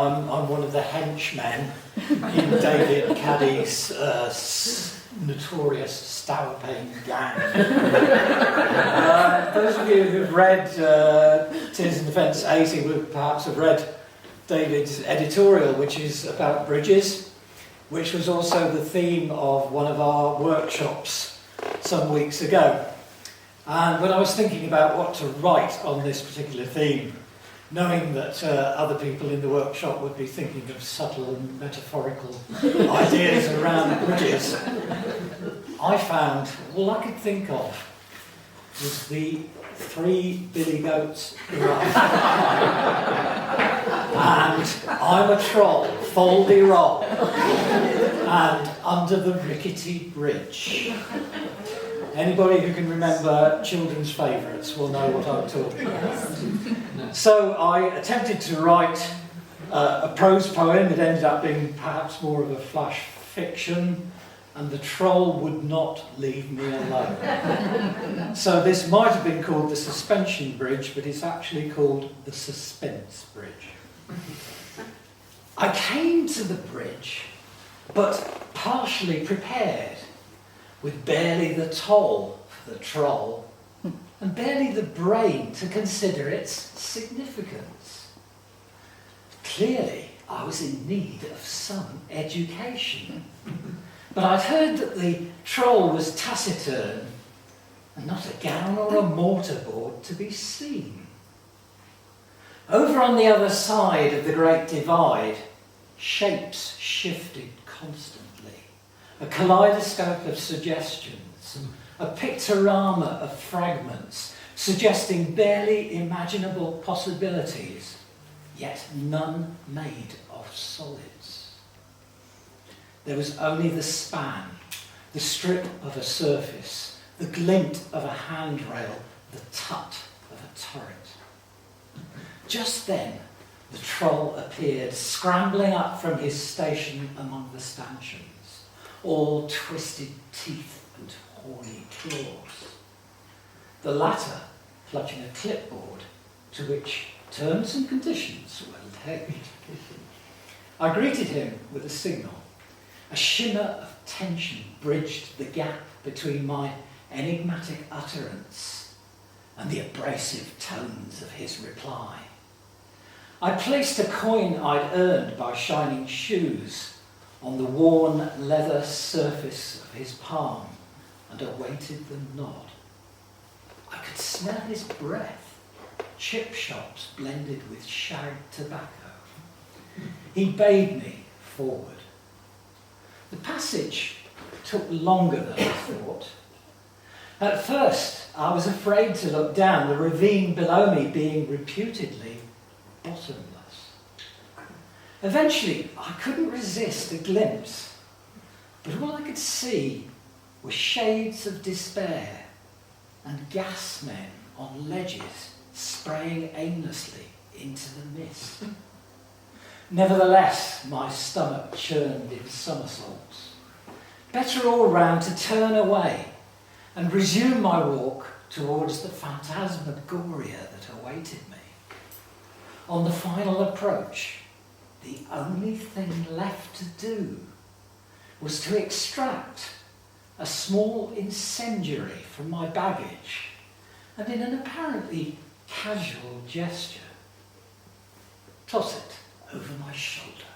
I'm one of the henchmen in David Caddy's notorious Stourpane gang. Those of you who've read Tears in Defence 80 will perhaps have read David's editorial, which is about bridges, which was also the theme of one of our workshops some weeks ago. And when I was thinking about what to write on this particular theme, knowing that other people in the workshop would be thinking of subtle and metaphorical ideas around bridges, I found all I could think of was the three billy goats gruff. And I'm a troll, foldy roll, and under the rickety bridge. Anybody who can remember children's favourites will know what I'm talking about. So I attempted to write a prose poem. It ended up being perhaps more of a flash fiction, and the troll would not leave me alone. So this might have been called the Suspension Bridge, but it's actually called the Suspense Bridge. I came to the bridge, but partially prepared, with barely the toll for the troll, and barely the brain to consider its significance. Clearly, I was in need of some education. But I'd heard that the troll was taciturn, and not a gown or a mortarboard to be seen. Over on the other side of the Great Divide, shapes shifted constantly. A kaleidoscope of suggestions, a pictorama of fragments, suggesting barely imaginable possibilities, yet none made of solids. There was only the span, the strip of a surface, the glint of a handrail, the tut of a turret. Just then, the troll appeared, scrambling up from his station among the stanchions, all twisted teeth and horny claws. The latter clutching a clipboard to which terms and conditions were laid. I greeted him with a signal. A shimmer of tension bridged the gap between my enigmatic utterance and the abrasive tones of his reply. I placed a coin I'd earned by shining shoes on the worn leather surface of his palm and awaited the nod. I could smell his breath, chip shops blended with shag tobacco. He bade me forward. The passage took longer than I thought. At first, I was afraid to look down, the ravine below me being reputedly bottomless. Eventually, I couldn't resist a glimpse, but all I could see were shades of despair and gas men on ledges spraying aimlessly into the mist. Nevertheless, my stomach churned in somersaults. Better all round to turn away and resume my walk towards the phantasmagoria that awaited me. On the final approach, the only thing left to do was to extract a small incendiary from my baggage and in an apparently casual gesture, toss it over my shoulder.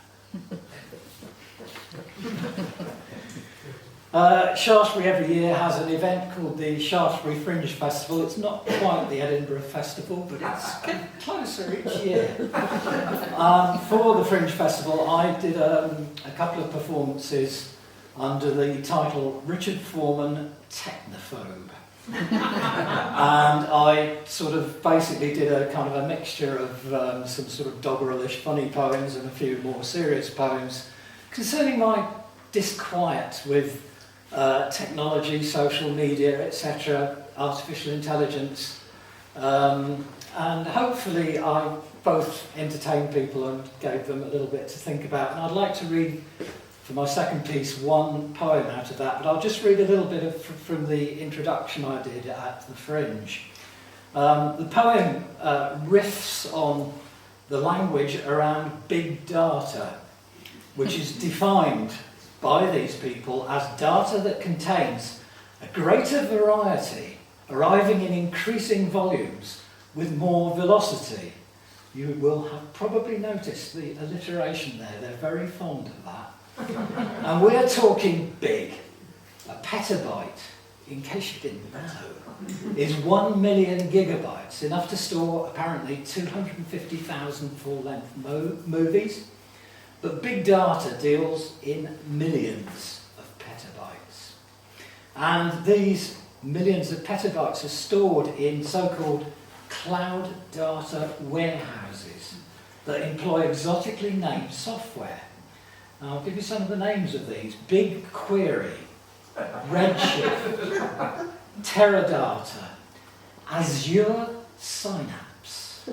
Shaftesbury every year has an event called the Shaftesbury Fringe Festival. It's not quite the Edinburgh Festival, but it's getting closer each year. For the Fringe Festival, I did a couple of performances under the title Richard Foreman, Technophobe. And I sort of basically did a kind of a mixture of some sort of doggerelish funny poems and a few more serious poems concerning my disquiet with technology, social media, etc., artificial intelligence, and hopefully I both entertained people and gave them a little bit to think about. And I'd like to read for my second piece one poem out of that, but I'll just read a little bit from the introduction I did at the Fringe. The poem riffs on the language around big data, which is defined by these people as data that contains a greater variety, arriving in increasing volumes with more velocity. You will have probably noticed the alliteration there. They're very fond of that. And we're talking big. A petabyte, in case you didn't know, is 1 million gigabytes, enough to store apparently 250,000 full-length movies. But big data deals in millions of petabytes. And these millions of petabytes are stored in so-called cloud data warehouses that employ exotically named software. Now, I'll give you some of the names of these. BigQuery, Redshift, Teradata, Azure Synapse,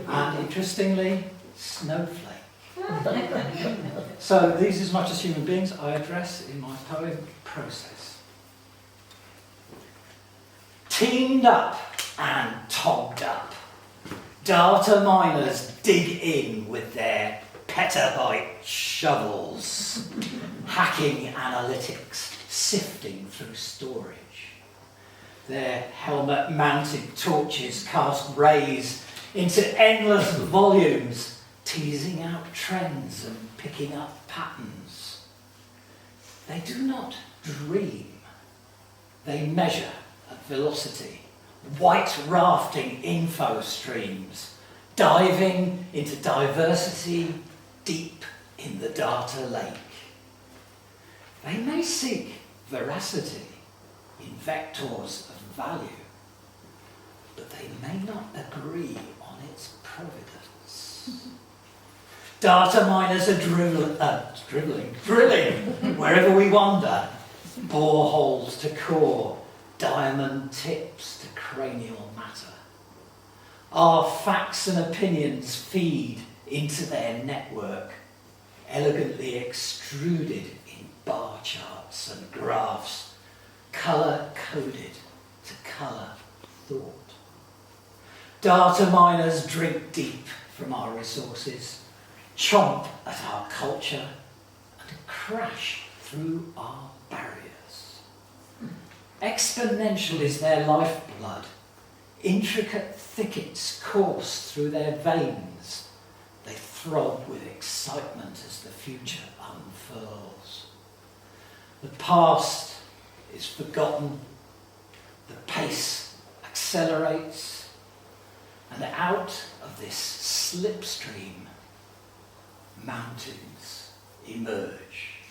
and interestingly, Snowflake. So these, as much as human beings, I address in my poem Process. Teamed up and togged up, data miners dig in with their petabyte shovels, hacking analytics, sifting through storage. Their helmet-mounted torches cast rays into endless volumes, teasing out trends and picking up patterns. They do not dream, they measure at velocity, white rafting info streams, diving into diversity deep in the data lake. They may seek veracity in vectors of value, but they may not agree on its providence. Data miners are drilling wherever we wander, boreholes to core, diamond tips to cranial matter. Our facts and opinions feed into their network, elegantly extruded in bar charts and graphs, colour-coded to colour thought. Data miners drink deep from our resources, chomp at our culture, and crash through our barriers. Exponential is their lifeblood. Intricate thickets course through their veins. They throb with excitement as the future unfurls. The past is forgotten. The pace accelerates. And out of this slipstream, mountains emerge.